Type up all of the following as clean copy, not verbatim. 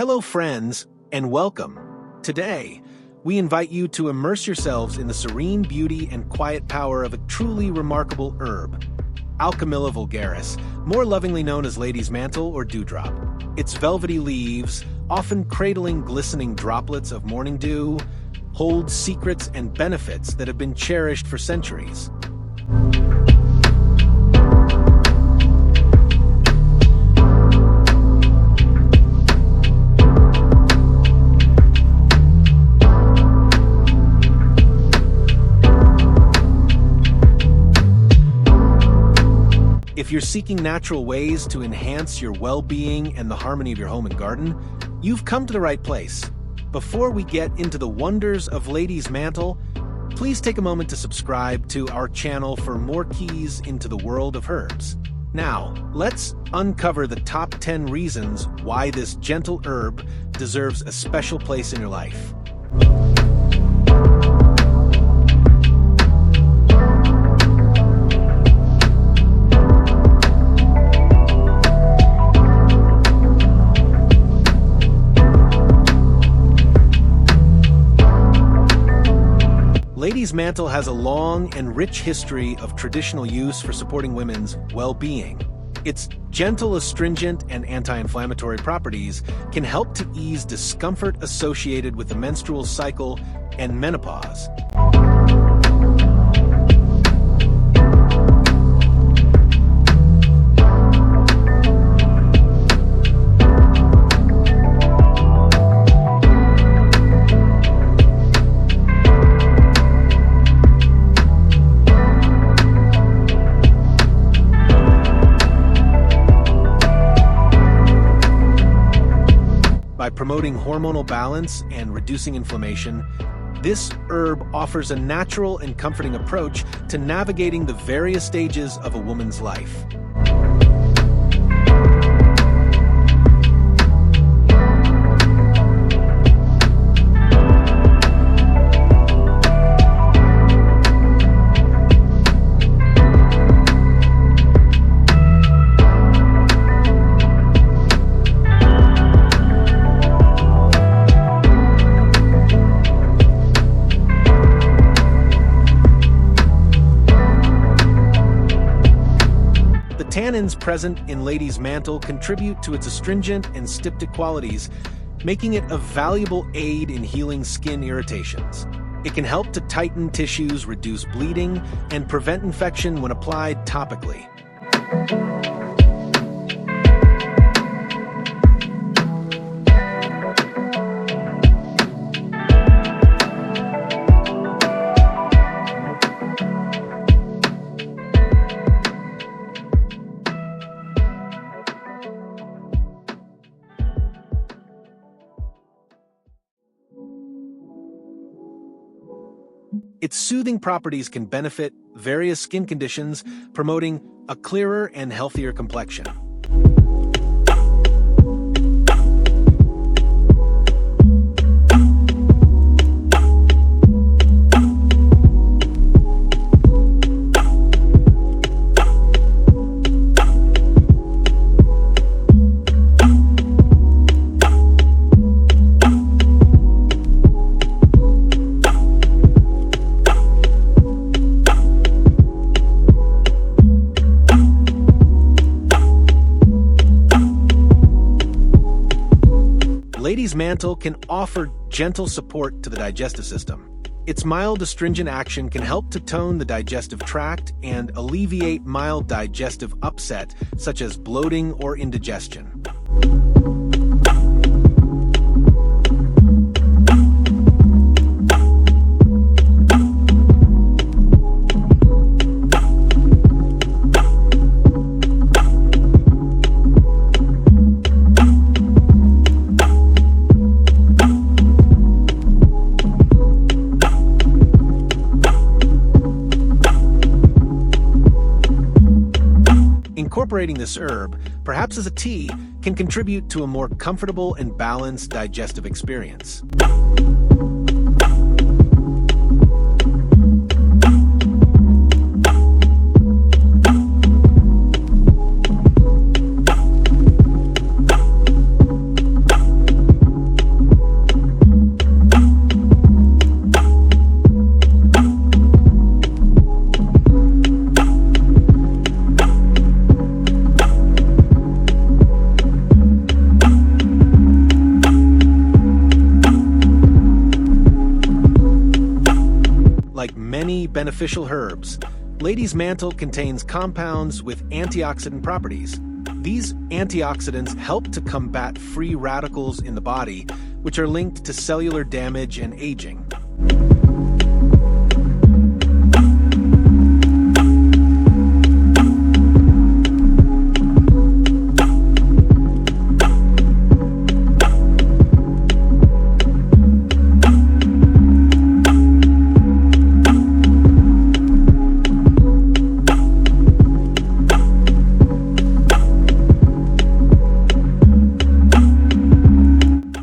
Hello friends, and welcome. Today, we invite you to immerse yourselves in the serene beauty and quiet power of a truly remarkable herb, Alchemilla vulgaris, more lovingly known as lady's mantle or dewdrop. Its velvety leaves, often cradling glistening droplets of morning dew, hold secrets and benefits that have been cherished for centuries. If you're seeking natural ways to enhance your well-being and the harmony of your home and garden, you've come to the right place. Before we get into the wonders of lady's mantle, please take a moment to subscribe to our channel for more keys into the world of herbs. Now, let's uncover the top 10 reasons why this gentle herb deserves a special place in your life. Lady's mantle has a long and rich history of traditional use for supporting women's well-being. Its gentle, astringent, and anti-inflammatory properties can help to ease discomfort associated with the menstrual cycle and menopause. By promoting hormonal balance and reducing inflammation, this herb offers a natural and comforting approach to navigating the various stages of a woman's life. Tannins present in lady's mantle contribute to its astringent and styptic qualities, making it a valuable aid in healing skin irritations. It can help to tighten tissues, reduce bleeding, and prevent infection when applied topically. Its soothing properties can benefit various skin conditions, promoting a clearer and healthier complexion. Lady's mantle can offer gentle support to the digestive system. Its mild astringent action can help to tone the digestive tract and alleviate mild digestive upset, such as bloating or indigestion. Incorporating this herb, perhaps as a tea, can contribute to a more comfortable and balanced digestive experience. beneficial herbs. Lady's Mantle contains compounds with antioxidant properties. These antioxidants help to combat free radicals in the body, which are linked to cellular damage and aging.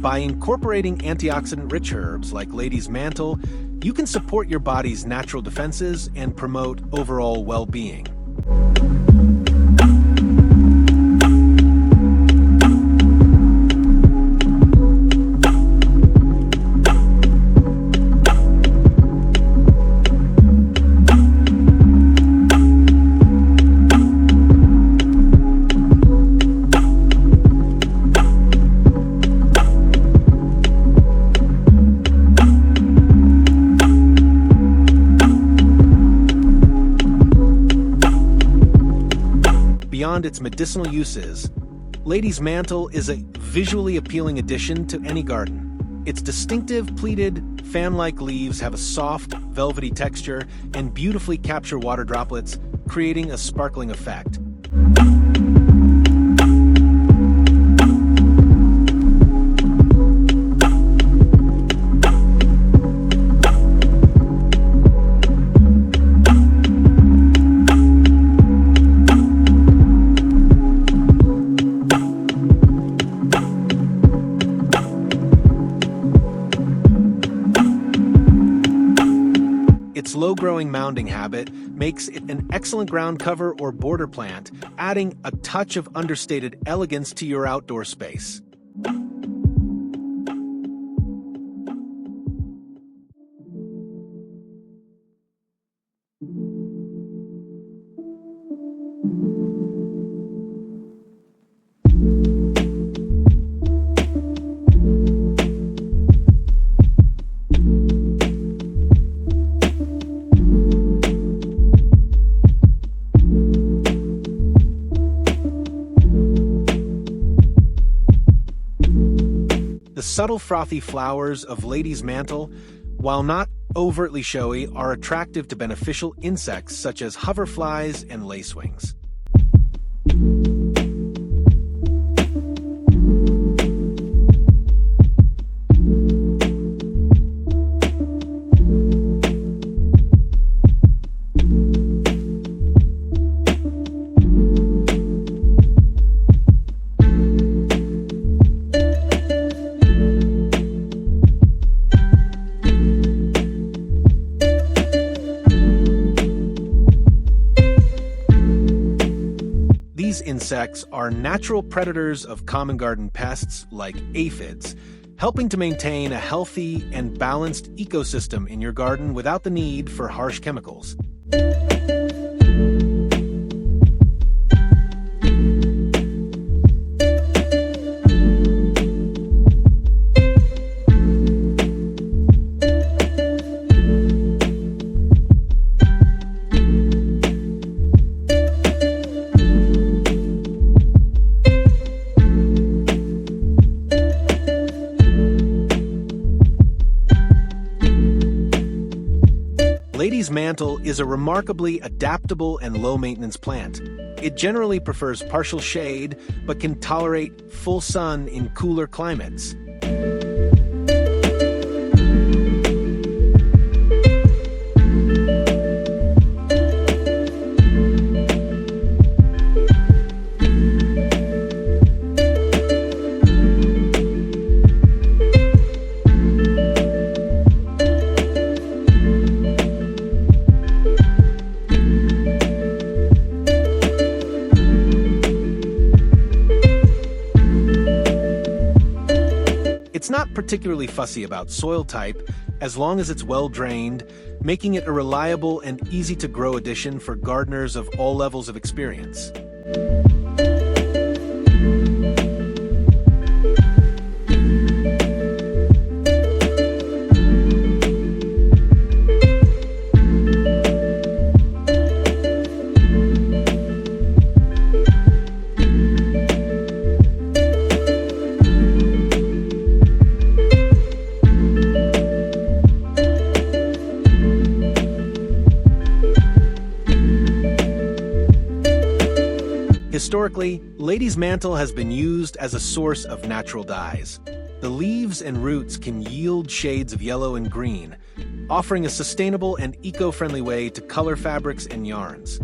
By incorporating antioxidant-rich herbs like Lady's Mantle, you can support your body's natural defenses and promote overall well-being. Beyond its medicinal uses, Lady's Mantle is a visually appealing addition to any garden. Its distinctive, pleated, fan-like leaves have a soft, velvety texture and beautifully capture water droplets, creating a sparkling effect. Its low-growing mounding habit makes it an excellent ground cover or border plant, adding a touch of understated elegance to your outdoor space. The subtle frothy flowers of Lady's Mantle, while not overtly showy, are attractive to beneficial insects such as hoverflies and lacewings. These insects are natural predators of common garden pests like aphids, helping to maintain a healthy and balanced ecosystem in your garden without the need for harsh chemicals. Lady's Mantle is a remarkably adaptable and low-maintenance plant. It generally prefers partial shade, but can tolerate full sun in cooler climates. It's not particularly fussy about soil type, as long as it's well drained, making it a reliable and easy-to-grow addition for gardeners of all levels of experience. Historically, lady's mantle has been used as a source of natural dyes. The leaves and roots can yield shades of yellow and green, offering a sustainable and eco-friendly way to color fabrics and yarns.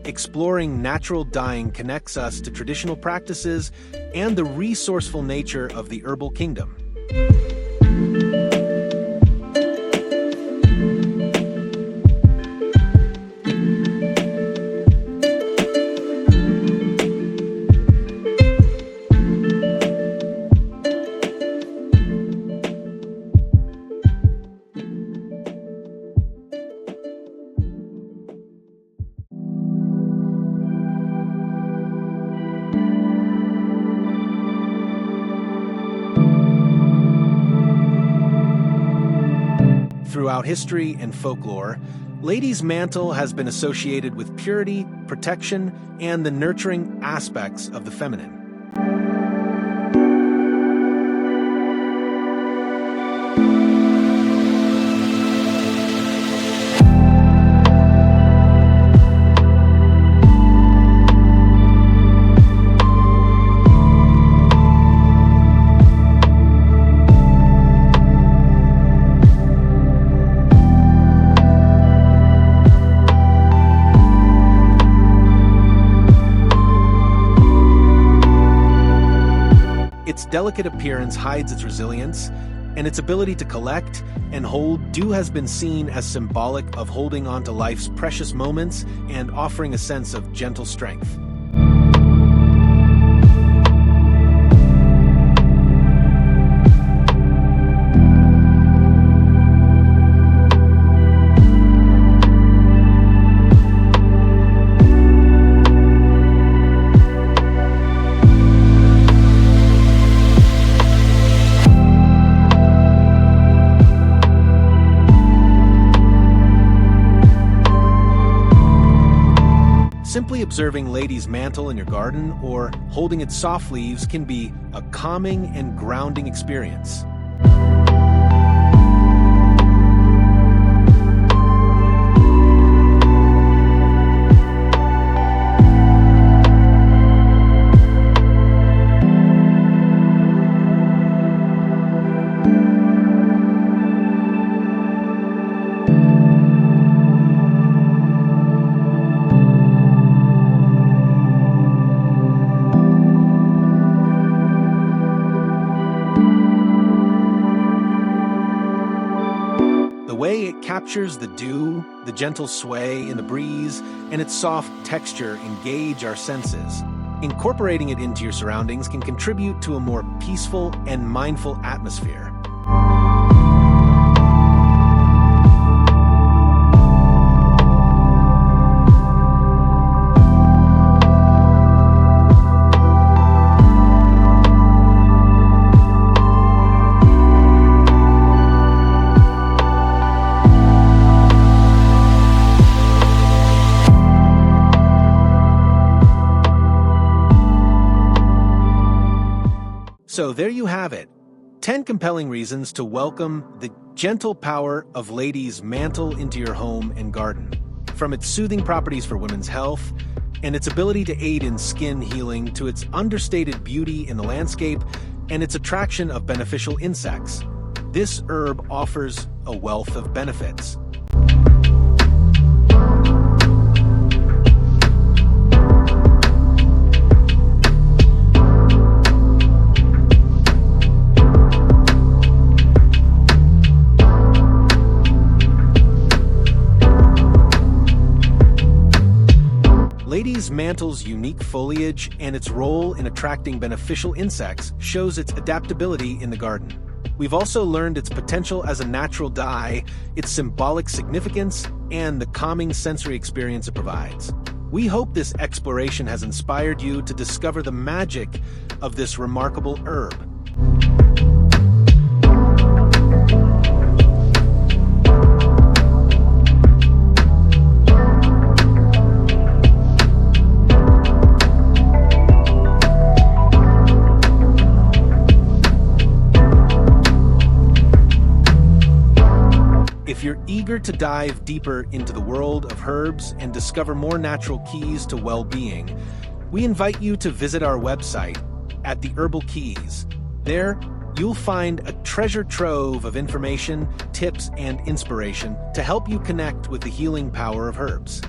Exploring natural dyeing connects us to traditional practices and the resourceful nature of the herbal kingdom. Throughout history and folklore, lady's mantle has been associated with purity, protection, and the nurturing aspects of the feminine. Its delicate appearance hides its resilience, and its ability to collect and hold dew has been seen as symbolic of holding on to life's precious moments and offering a sense of gentle strength. Simply observing lady's mantle in your garden or holding its soft leaves can be a calming and grounding experience. The way it captures the dew, the gentle sway in the breeze, and its soft texture engage our senses. Incorporating it into your surroundings can contribute to a more peaceful and mindful atmosphere. So there you have it, 10 compelling reasons to welcome the gentle power of lady's mantle into your home and garden. From its soothing properties for women's health and its ability to aid in skin healing to its understated beauty in the landscape and its attraction of beneficial insects, this herb offers a wealth of benefits. Lady's mantle's unique foliage and its role in attracting beneficial insects shows its adaptability in the garden. We've also learned its potential as a natural dye, its symbolic significance, and the calming sensory experience it provides. We hope this exploration has inspired you to discover the magic of this remarkable herb. If you're eager to dive deeper into the world of herbs and discover more natural keys to well-being, we invite you to visit our website at the Herbal Keys. There, you'll find a treasure trove of information, tips, and inspiration to help you connect with the healing power of herbs.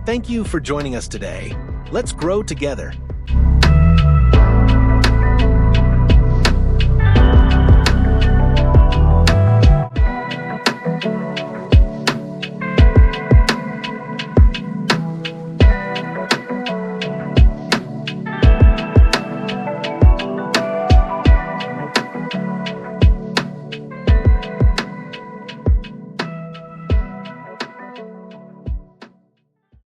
Thank you for joining us today. Let's grow together.